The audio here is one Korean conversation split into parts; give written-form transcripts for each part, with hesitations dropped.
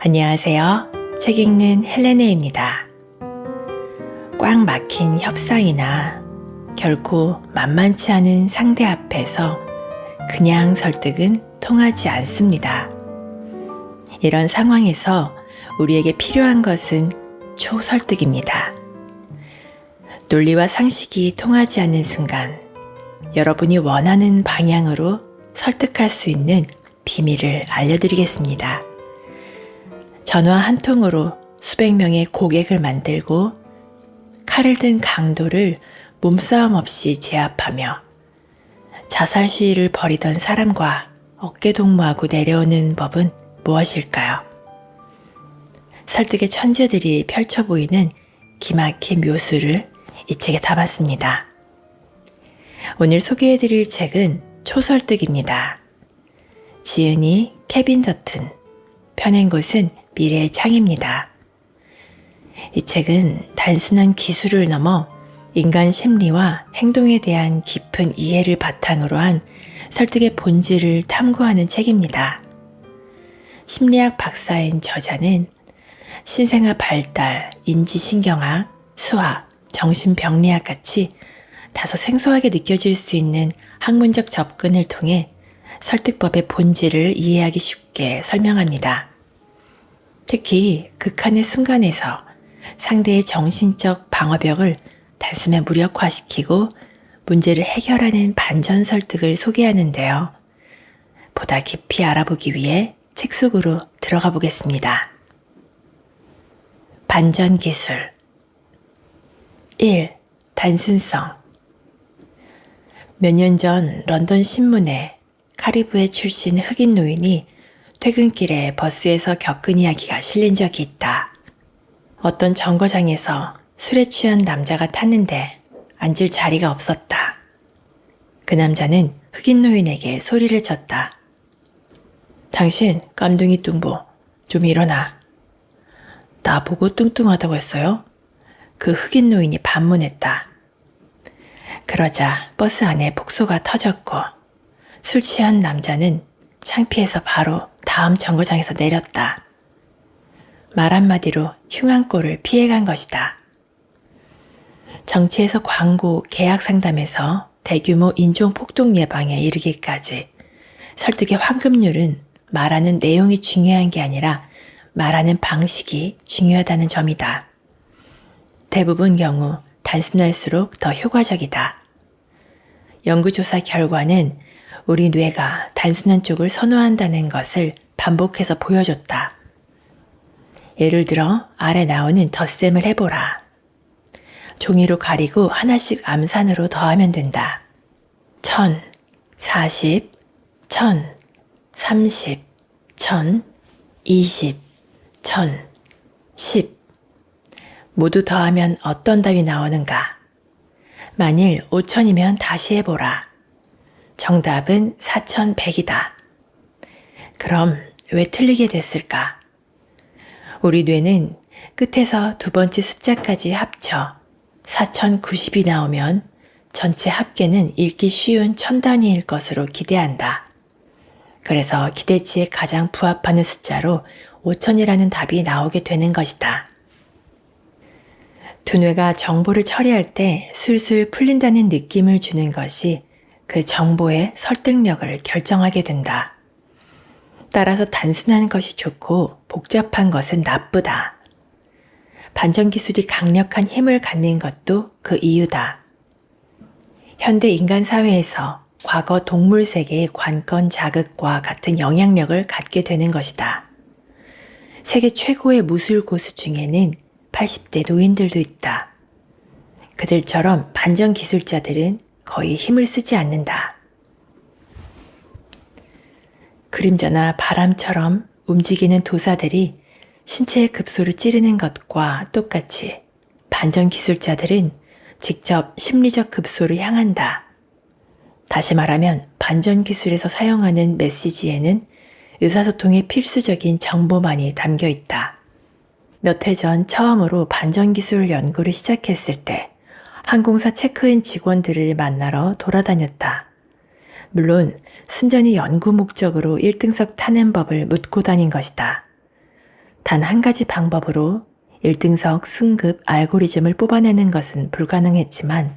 안녕하세요. 책 읽는 헬레네입니다. 꽉 막힌 협상이나 결코 만만치 않은 상대 앞에서 그냥 설득은 통하지 않습니다. 이런 상황에서 우리에게 필요한 것은 초설득입니다. 논리와 상식이 통하지 않는 순간 여러분이 원하는 방향으로 설득할 수 있는 비밀을 알려드리겠습니다. 전화 한 통으로 수백 명의 고객을 만들고 칼을 든 강도를 몸싸움 없이 제압하며 자살 시위를 벌이던 사람과 어깨동무하고 내려오는 법은 무엇일까요? 설득의 천재들이 펼쳐 보이는 기막힌 묘수를 이 책에 담았습니다. 오늘 소개해드릴 책은 초설득입니다. 지은이 케빈 더튼, 펴낸 곳은 미래의 창입니다. 이 책은 단순한 기술을 넘어 인간 심리와 행동에 대한 깊은 이해를 바탕으로 한 설득의 본질을 탐구하는 책입니다. 심리학 박사인 저자는 신생아 발달, 인지신경학, 수학, 정신병리학 같이 다소 생소하게 느껴질 수 있는 학문적 접근을 통해 설득법의 본질을 이해하기 쉽게 설명합니다. 특히 극한의 순간에서 상대의 정신적 방어벽을 단숨에 무력화시키고 문제를 해결하는 반전 설득을 소개하는데요. 보다 깊이 알아보기 위해 책 속으로 들어가 보겠습니다. 반전 기술 1. 단순성. 몇 년 전 런던 신문에 카리브해 출신 흑인 노인이 퇴근길에 버스에서 겪은 이야기가 실린 적이 있다. 어떤 정거장에서 술에 취한 남자가 탔는데 앉을 자리가 없었다. 그 남자는 흑인 노인에게 소리를 쳤다. 당신 깜둥이 뚱보, 좀 일어나. 나보고 뚱뚱하다고 했어요? 그 흑인 노인이 반문했다. 그러자 버스 안에 폭소가 터졌고 술 취한 남자는 창피해서 바로 다음 정거장에서 내렸다. 말 한마디로 흉한 꼴을 피해간 것이다. 정치에서 광고, 계약 상담에서 대규모 인종 폭동 예방에 이르기까지 설득의 황금률은 말하는 내용이 중요한 게 아니라 말하는 방식이 중요하다는 점이다. 대부분 경우 단순할수록 더 효과적이다. 연구조사 결과는 우리 뇌가 단순한 쪽을 선호한다는 것을 반복해서 보여줬다. 예를 들어 아래 나오는 덧셈을 해보라. 종이로 가리고 하나씩 암산으로 더하면 된다. 1000, 40, 1000, 30, 1000, 20, 1000, 10. 모두 더하면 어떤 답이 나오는가? 만일 5000이면 다시 해보라. 정답은 4100이다. 그럼 왜 틀리게 됐을까? 우리 뇌는 끝에서 두 번째 숫자까지 합쳐 4090이 나오면 전체 합계는 읽기 쉬운 1000단위일 것으로 기대한다. 그래서 기대치에 가장 부합하는 숫자로 5000이라는 답이 나오게 되는 것이다. 두뇌가 정보를 처리할 때 술술 풀린다는 느낌을 주는 것이 그 정보의 설득력을 결정하게 된다. 따라서 단순한 것이 좋고 복잡한 것은 나쁘다. 반전 기술이 강력한 힘을 갖는 것도 그 이유다. 현대 인간 사회에서 과거 동물 세계의 관건 자극과 같은 영향력을 갖게 되는 것이다. 세계 최고의 무술 고수 중에는 80대 노인들도 있다. 그들처럼 반전 기술자들은 거의 힘을 쓰지 않는다. 그림자나 바람처럼 움직이는 도사들이 신체의 급소를 찌르는 것과 똑같이 반전 기술자들은 직접 심리적 급소를 향한다. 다시 말하면 반전 기술에서 사용하는 메시지에는 의사소통의 필수적인 정보만이 담겨 있다. 몇 해 전 처음으로 반전 기술 연구를 시작했을 때 항공사 체크인 직원들을 만나러 돌아다녔다. 물론 순전히 연구 목적으로 1등석 타는 법을 묻고 다닌 것이다. 단 한 가지 방법으로 1등석 승급 알고리즘을 뽑아내는 것은 불가능했지만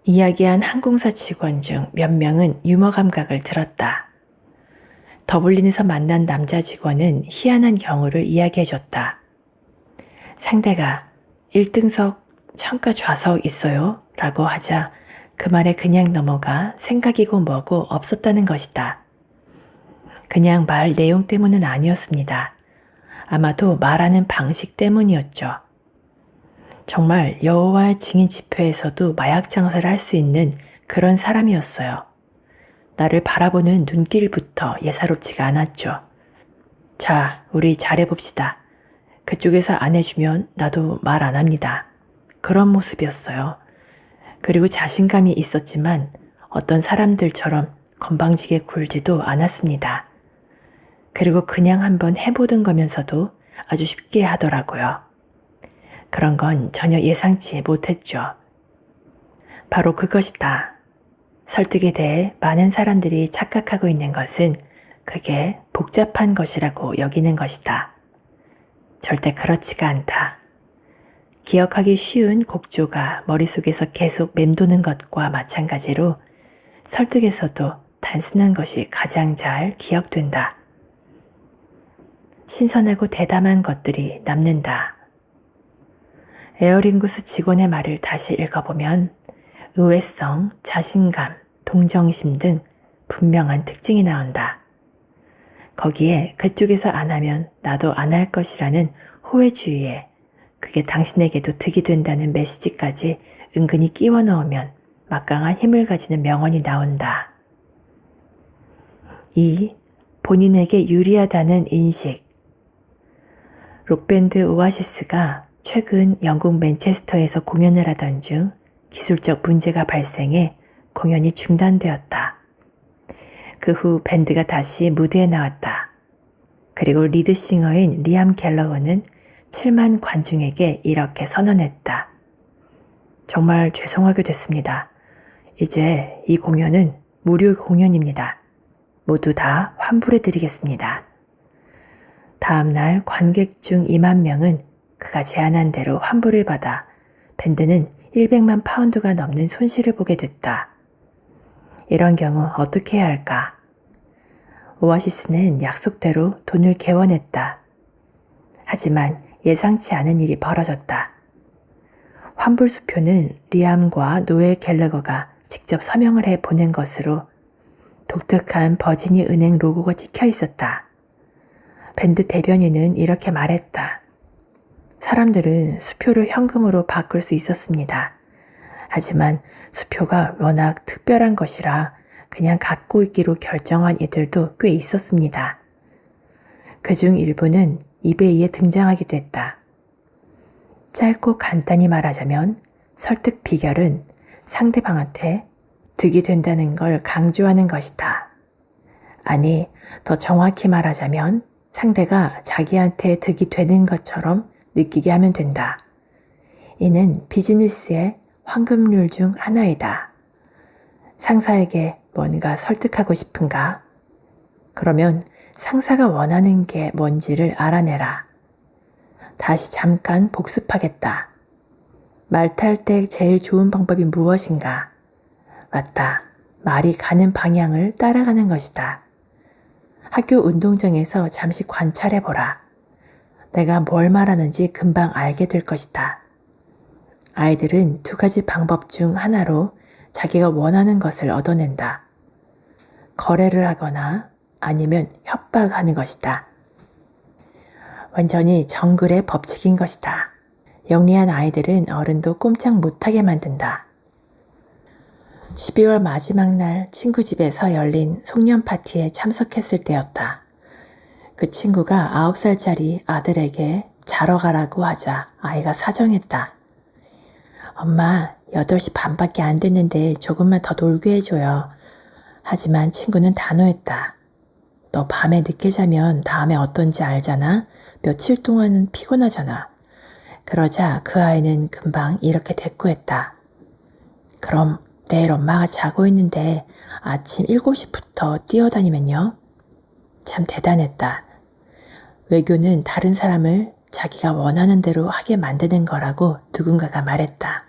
이야기한 항공사 직원 중 몇 명은 유머 감각을 들었다. 더블린에서 만난 남자 직원은 희한한 경우를 이야기해줬다. 상대가 1등석 창가 좌석 있어요? 라고 하자 그 말에 그냥 넘어가 생각이고 뭐고 없었다는 것이다. 그냥 말 내용 때문은 아니었습니다. 아마도 말하는 방식 때문이었죠. 정말 여호와의 증인 집회에서도 마약 장사를 할 수 있는 그런 사람이었어요. 나를 바라보는 눈길부터 예사롭지가 않았죠. 자, 우리 잘해봅시다. 그쪽에서 안 해주면 나도 말 안 합니다. 그런 모습이었어요. 그리고 자신감이 있었지만 어떤 사람들처럼 건방지게 굴지도 않았습니다. 그리고 그냥 한번 해보던 거면서도 아주 쉽게 하더라고요. 그런 건 전혀 예상치 못했죠. 바로 그것이다. 설득에 대해 많은 사람들이 착각하고 있는 것은 그게 복잡한 것이라고 여기는 것이다. 절대 그렇지가 않다. 기억하기 쉬운 곡조가 머릿속에서 계속 맴도는 것과 마찬가지로 설득에서도 단순한 것이 가장 잘 기억된다. 신선하고 대담한 것들이 남는다. 에어링구스 직원의 말을 다시 읽어보면 의외성, 자신감, 동정심 등 분명한 특징이 나온다. 거기에 그쪽에서 안 하면 나도 안 할 것이라는 호혜주의에 그게 당신에게도 득이 된다는 메시지까지 은근히 끼워 넣으면 막강한 힘을 가지는 명언이 나온다. 2. 본인에게 유리하다는 인식. 록밴드 오아시스가 최근 영국 맨체스터에서 공연을 하던 중 기술적 문제가 발생해 공연이 중단되었다. 그 후 밴드가 다시 무대에 나왔다. 그리고 리드싱어인 리암 갤러거는 7만 관중에게 이렇게 선언했다. 정말 죄송하게 됐습니다. 이제 이 공연은 무료 공연입니다. 모두 다 환불해 드리겠습니다. 다음 날 관객 중 2만 명은 그가 제안한 대로 환불을 받아 밴드는 100만 파운드가 넘는 손실을 보게 됐다. 이런 경우 어떻게 해야 할까? 오아시스는 약속대로 돈을 개원했다. 하지만 예상치 않은 일이 벌어졌다. 환불 수표는 리암과 노엘 갤러거가 직접 서명을 해 보낸 것으로 독특한 버지니 은행 로고가 찍혀 있었다. 밴드 대변인은 이렇게 말했다. 사람들은 수표를 현금으로 바꿀 수 있었습니다. 하지만 수표가 워낙 특별한 것이라 그냥 갖고 있기로 결정한 이들도 꽤 있었습니다. 그중 일부는 이베이에 등장하기도 했다. 짧고 간단히 말하자면 설득 비결은 상대방한테 득이 된다는 걸 강조하는 것이다. 아니, 더 정확히 말하자면 상대가 자기한테 득이 되는 것처럼 느끼게 하면 된다. 이는 비즈니스의 황금률 중 하나이다. 상사에게 뭔가 설득하고 싶은가? 그러면 상사가 원하는 게 뭔지를 알아내라. 다시 잠깐 복습하겠다. 말 탈 때 제일 좋은 방법이 무엇인가? 맞다. 말이 가는 방향을 따라가는 것이다. 학교 운동장에서 잠시 관찰해보라. 내가 뭘 말하는지 금방 알게 될 것이다. 아이들은 두 가지 방법 중 하나로 자기가 원하는 것을 얻어낸다. 거래를 하거나 아니면 협박하는 것이다. 완전히 정글의 법칙인 것이다. 영리한 아이들은 어른도 꼼짝 못하게 만든다. 12월 마지막 날 친구 집에서 열린 송년 파티에 참석했을 때였다. 그 친구가 9살짜리 아들에게 자러 가라고 하자 아이가 사정했다. 엄마, 8시 반밖에 안 됐는데 조금만 더 놀게 해줘요. 하지만 친구는 단호했다. 너 밤에 늦게 자면 다음에 어떤지 알잖아? 며칠 동안은 피곤하잖아. 그러자 그 아이는 금방 이렇게 대꾸했다. 그럼 내일 엄마가 자고 있는데 아침 7시부터 뛰어다니면요? 참 대단했다. 외교는 다른 사람을 자기가 원하는 대로 하게 만드는 거라고 누군가가 말했다.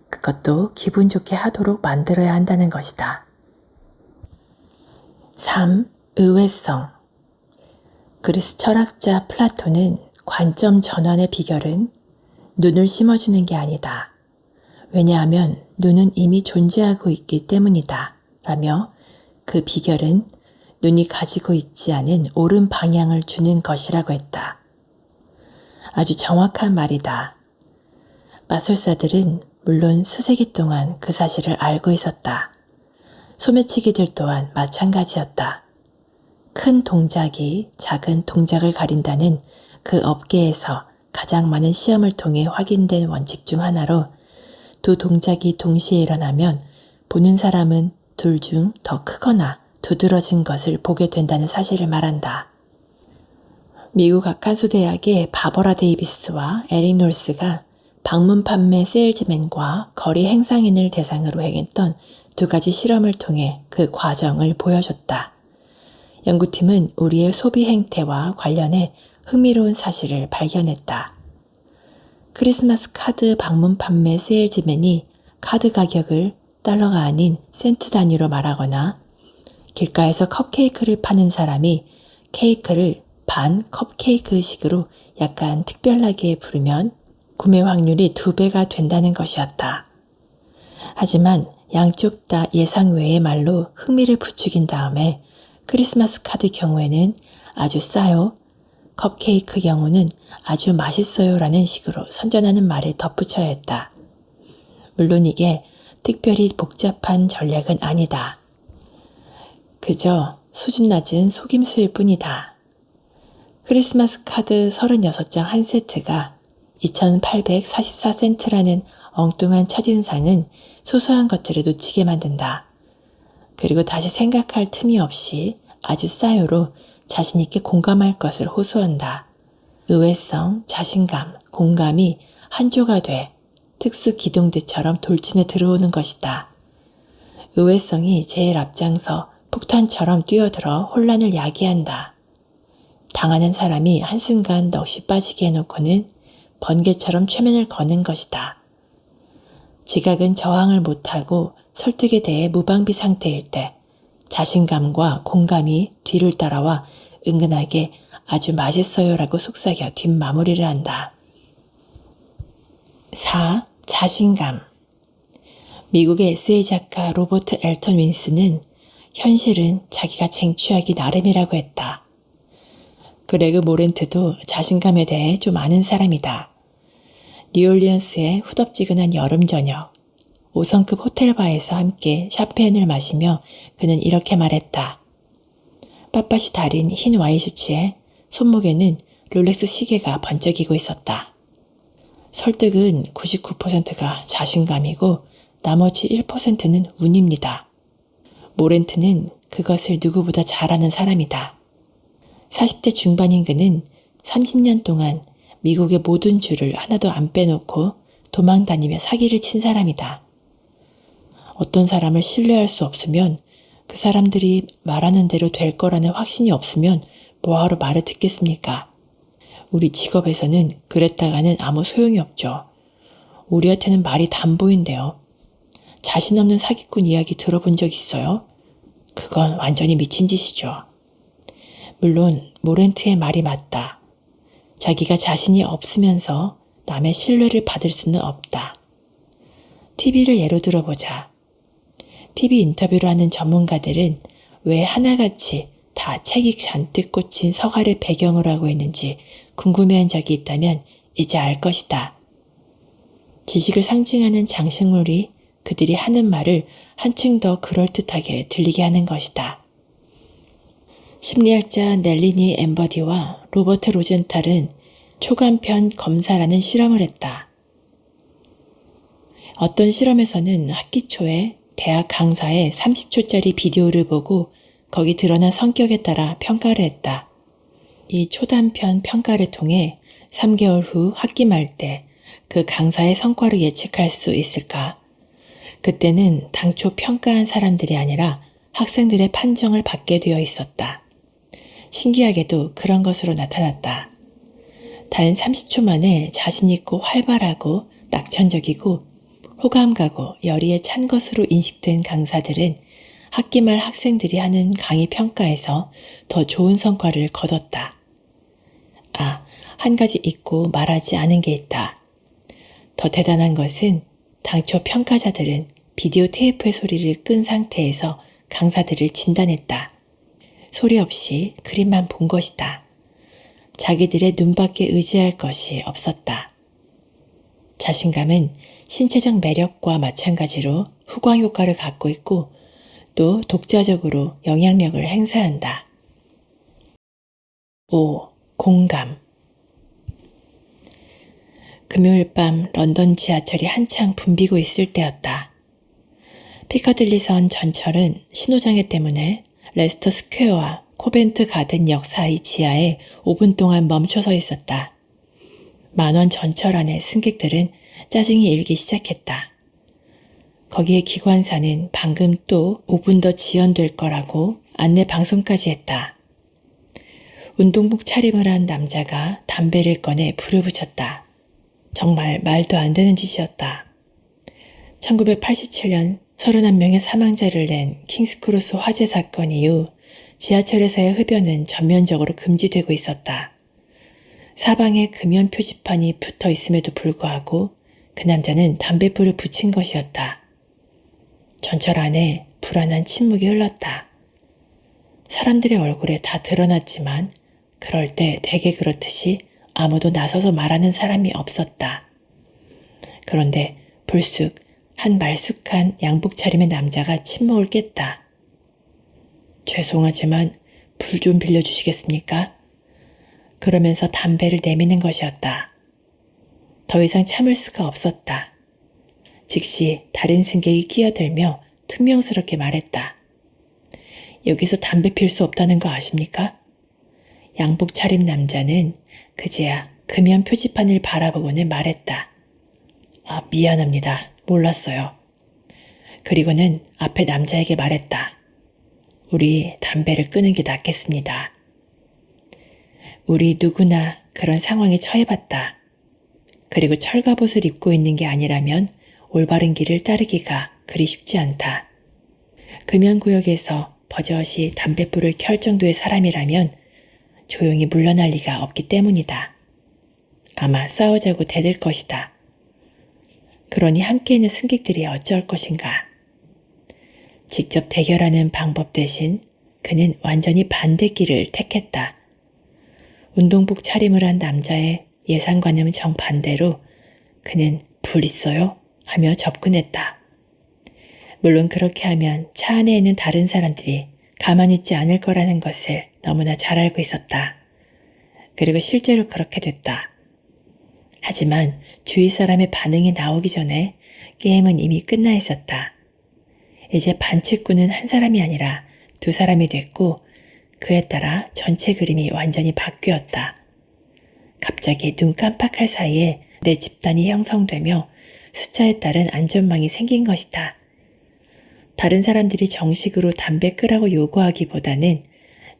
그것도 기분 좋게 하도록 만들어야 한다는 것이다. 3. 의외성. 그리스 철학자 플라톤은 관점 전환의 비결은 눈을 심어주는 게 아니다. 왜냐하면 눈은 이미 존재하고 있기 때문이다. 라며 그 비결은 눈이 가지고 있지 않은 옳은 방향을 주는 것이라고 했다. 아주 정확한 말이다. 마술사들은 물론 수세기 동안 그 사실을 알고 있었다. 소매치기들 또한 마찬가지였다. 큰 동작이 작은 동작을 가린다는 그 업계에서 가장 많은 시험을 통해 확인된 원칙 중 하나로 두 동작이 동시에 일어나면 보는 사람은 둘 중 더 크거나 두드러진 것을 보게 된다는 사실을 말한다. 미국 아칸소 대학의 바버라 데이비스와 에릭 놀스가 방문 판매 세일즈맨과 거리 행상인을 대상으로 행했던 두 가지 실험을 통해 그 과정을 보여줬다. 연구팀은 우리의 소비 행태와 관련해 흥미로운 사실을 발견했다. 크리스마스 카드 방문 판매 세일즈맨이 카드 가격을 달러가 아닌 센트 단위로 말하거나 길가에서 컵케이크를 파는 사람이 케이크를 반 컵케이크식으로 약간 특별하게 부르면 구매 확률이 2배가 된다는 것이었다. 하지만 양쪽 다 예상 외의 말로 흥미를 부추긴 다음에 크리스마스 카드 경우에는 아주 싸요, 컵케이크 경우는 아주 맛있어요 라는 식으로 선전하는 말을 덧붙여야 했다. 물론 이게 특별히 복잡한 전략은 아니다. 그저 수준 낮은 속임수일 뿐이다. 크리스마스 카드 36장 한 세트가 2,844센트라는 엉뚱한 첫인상은 소소한 것들을 놓치게 만든다. 그리고 다시 생각할 틈이 없이 아주 싸요로 자신있게 공감할 것을 호소한다. 의외성, 자신감, 공감이 한조가 돼 특수 기동대처럼 돌진해 들어오는 것이다. 의외성이 제일 앞장서 폭탄처럼 뛰어들어 혼란을 야기한다. 당하는 사람이 한순간 넋이 빠지게 해놓고는 번개처럼 최면을 거는 것이다. 지각은 저항을 못하고 설득에 대해 무방비 상태일 때 자신감과 공감이 뒤를 따라와 은근하게 아주 맛있어요라고 속삭여 뒷마무리를 한다. 4. 자신감. 미국의 에세이 작가 로버트 엘턴 윈스는 현실은 자기가 쟁취하기 나름이라고 했다. 그레그 모렌트도 자신감에 대해 좀 아는 사람이다. 뉴올리언스의 후덥지근한 여름 저녁, 5성급 호텔바에서 함께 샤페인을 마시며 그는 이렇게 말했다. 빳빳이 다린 흰 와이셔츠에 손목에는 롤렉스 시계가 번쩍이고 있었다. 설득은 99%가 자신감이고 나머지 1%는 운입니다. 모렌트는 그것을 누구보다 잘 아는 사람이다. 40대 중반인 그는 30년 동안 미국의 모든 줄을 하나도 안 빼놓고 도망다니며 사기를 친 사람이다. 어떤 사람을 신뢰할 수 없으면 그 사람들이 말하는 대로 될 거라는 확신이 없으면 뭐하러 말을 듣겠습니까? 우리 직업에서는 그랬다가는 아무 소용이 없죠. 우리한테는 말이 담보인데요. 자신 없는 사기꾼 이야기 들어본 적 있어요? 그건 완전히 미친 짓이죠. 물론 모렌트의 말이 맞다. 자기가 자신이 없으면서 남의 신뢰를 받을 수는 없다. TV를 예로 들어보자. TV 인터뷰를 하는 전문가들은 왜 하나같이 다 책이 잔뜩 꽂힌 서가를 배경으로 하고 있는지 궁금해한 적이 있다면 이제 알 것이다. 지식을 상징하는 장식물이 그들이 하는 말을 한층 더 그럴듯하게 들리게 하는 것이다. 심리학자 넬리니 엠버디와 로버트 로젠탈은 초간편 검사라는 실험을 했다. 어떤 실험에서는 학기 초에 대학 강사의 30초짜리 비디오를 보고 거기 드러난 성격에 따라 평가를 했다. 이 초단편 평가를 통해 3개월 후 학기 말 때 그 강사의 성과를 예측할 수 있을까? 그때는 당초 평가한 사람들이 아니라 학생들의 판정을 받게 되어 있었다. 신기하게도 그런 것으로 나타났다. 단 30초 만에 자신있고 활발하고 낙천적이고 호감가고 열의에 찬 것으로 인식된 강사들은 학기 말 학생들이 하는 강의 평가에서 더 좋은 성과를 거뒀다. 아, 한 가지 잊고 말하지 않은 게 있다. 더 대단한 것은 당초 평가자들은 비디오 테이프의 소리를 끈 상태에서 강사들을 진단했다. 소리 없이 그림만 본 것이다. 자기들의 눈밖에 의지할 것이 없었다. 자신감은 신체적 매력과 마찬가지로 후광 효과를 갖고 있고 또 독자적으로 영향력을 행사한다. 5. 공감. 금요일 밤 런던 지하철이 한창 붐비고 있을 때였다. 피커딜리선 전철은 신호장애 때문에 레스터 스퀘어와 코벤트 가든역 사이 지하에 5분 동안 멈춰서 있었다. 만원 전철 안의 승객들은 짜증이 일기 시작했다. 거기에 기관사는 방금 또 5분 더 지연될 거라고 안내 방송까지 했다. 운동복 차림을 한 남자가 담배를 꺼내 불을 붙였다. 정말 말도 안 되는 짓이었다. 1987년 31명의 사망자를 낸 킹스크로스 화재 사건 이후 지하철에서의 흡연은 전면적으로 금지되고 있었다. 사방에 금연 표지판이 붙어 있음에도 불구하고 그 남자는 담뱃불을 붙인 것이었다. 전철 안에 불안한 침묵이 흘렀다. 사람들의 얼굴에 다 드러났지만 그럴 때 대개 그렇듯이 아무도 나서서 말하는 사람이 없었다. 그런데 불쑥 한 말쑥한 양복 차림의 남자가 침묵을 깼다. 죄송하지만 불 좀 빌려주시겠습니까? 그러면서 담배를 내미는 것이었다. 더 이상 참을 수가 없었다. 즉시 다른 승객이 끼어들며 퉁명스럽게 말했다. 여기서 담배 필 수 없다는 거 아십니까? 양복 차림 남자는 그제야 금연 표지판을 바라보고는 말했다. 아, 미안합니다. 몰랐어요. 그리고는 앞에 남자에게 말했다. 우리 담배를 끄는 게 낫겠습니다. 우리 누구나 그런 상황에 처해봤다. 그리고 철갑옷을 입고 있는 게 아니라면 올바른 길을 따르기가 그리 쉽지 않다. 금연구역에서 버젓이 담뱃불을 켤 정도의 사람이라면 조용히 물러날 리가 없기 때문이다. 아마 싸우자고 대들 것이다. 그러니 함께 있는 승객들이 어쩔 것인가. 직접 대결하는 방법 대신 그는 완전히 반대길을 택했다. 운동복 차림을 한 남자의 예상과는 정반대로 그는 불 있어요? 하며 접근했다. 물론 그렇게 하면 차 안에 있는 다른 사람들이 가만히 있지 않을 거라는 것을 너무나 잘 알고 있었다. 그리고 실제로 그렇게 됐다. 하지만 주위 사람의 반응이 나오기 전에 게임은 이미 끝나 있었다. 이제 반칙꾼은 한 사람이 아니라 두 사람이 됐고 그에 따라 전체 그림이 완전히 바뀌었다. 갑자기 눈 깜빡할 사이에 내 집단이 형성되며 숫자에 따른 안전망이 생긴 것이다. 다른 사람들이 정식으로 담배 끄라고 요구하기보다는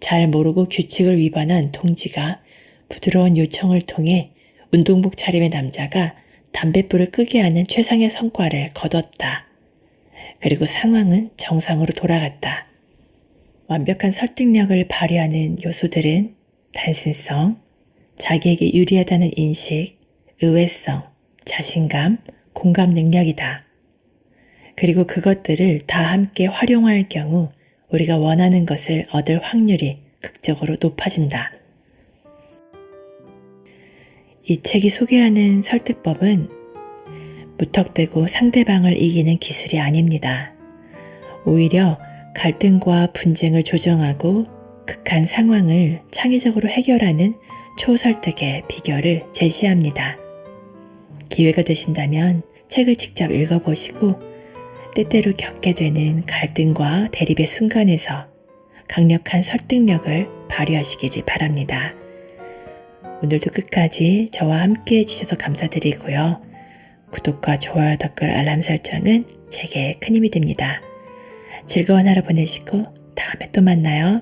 잘 모르고 규칙을 위반한 동지가 부드러운 요청을 통해 운동복 차림의 남자가 담뱃불을 끄게 하는 최상의 성과를 거뒀다. 그리고 상황은 정상으로 돌아갔다. 완벽한 설득력을 발휘하는 요소들은 단순성, 자기에게 유리하다는 인식, 의외성, 자신감, 공감 능력이다. 그리고 그것들을 다 함께 활용할 경우 우리가 원하는 것을 얻을 확률이 극적으로 높아진다. 이 책이 소개하는 설득법은 무턱대고 상대방을 이기는 기술이 아닙니다. 오히려 갈등과 분쟁을 조정하고 극한 상황을 창의적으로 해결하는 초설득의 비결을 제시합니다. 기회가 되신다면 책을 직접 읽어보시고 때때로 겪게 되는 갈등과 대립의 순간에서 강력한 설득력을 발휘하시기를 바랍니다. 오늘도 끝까지 저와 함께 해주셔서 감사드리고요. 구독과 좋아요, 댓글, 알람 설정은 제게 큰 힘이 됩니다. 즐거운 하루 보내시고 다음에 또 만나요.